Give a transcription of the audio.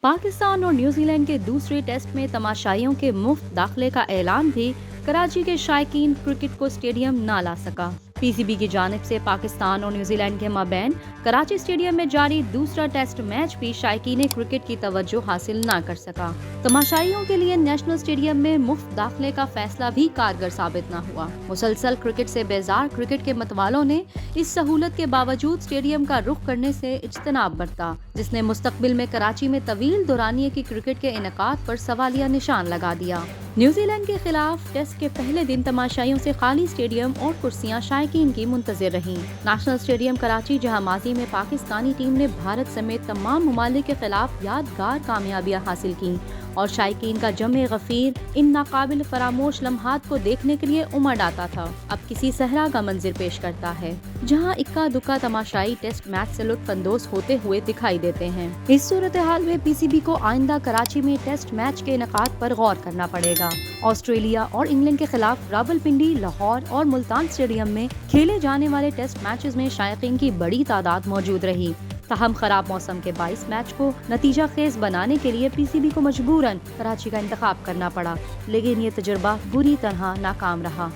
पाकिस्तान और न्यूजीलैंड के दूसरे टेस्ट में तमाशाइयों के मुफ्त दाखिले का ऐलान भी कराची के शायकीन क्रिकेट को स्टेडियम ना ला सका। पीसीबी की जानिब से पाकिस्तान और न्यूजीलैंड के माबैन कराची स्टेडियम में जारी दूसरा टेस्ट मैच भी शायकीन क्रिकेट की तवज्जो हासिल ना कर सका। तमाशाइयों के लिए नेशनल स्टेडियम में मुफ्त दाखिले का फैसला भी कारगर साबित न हुआ। मुसलसल क्रिकेट से बेजार क्रिकेट के मतवालों ने इस सहूलत के बावजूद स्टेडियम का रुख करने से इज्तनाब बरता, जिसने मुस्तकबिल में कराची में तवील दौरानिये की क्रिकेट के इनेकाद पर सवालिया निशान लगा दिया। न्यूजीलैंड के खिलाफ टेस्ट के पहले दिन तमाशाइयों से खाली स्टेडियम और कुर्सियां शायकीन की मुंतजिर रहीं। नेशनल स्टेडियम कराची, जहां माजी में पाकिस्तानी टीम ने भारत समेत तमाम ममालिक के खिलाफ यादगार कामयाबियां हासिल की और शायकीन का जमे गफीर इन नाकाबिल फरामोश लम्हात को देखने के लिए उमड़ आता था, अब किसी सहरा का मंजिर पेश करता है, जहां इक्का दुक्का तमाशाई टेस्ट मैच से लुत्फ अंदोज होते हुए दिखाई देते हैं। इस सूरत हाल में पीसीबी को आइंदा कराची में टेस्ट मैच के इनेकाद पर गौर करना पड़ेगा। ऑस्ट्रेलिया और इंग्लैंड के खिलाफ रावलपिंडी, लाहौर और मुल्तान स्टेडियम में खेले जाने वाले टेस्ट मैचेस में शायकीन की बड़ी तादाद मौजूद रही। ताहम खराब मौसम के 22 मैच को नतीजा खेज बनाने के लिए पीसीबी को मजबूरन कराची का इंतखाब करना पड़ा, लेकिन ये तजुर्बा बुरी तरह नाकाम रहा।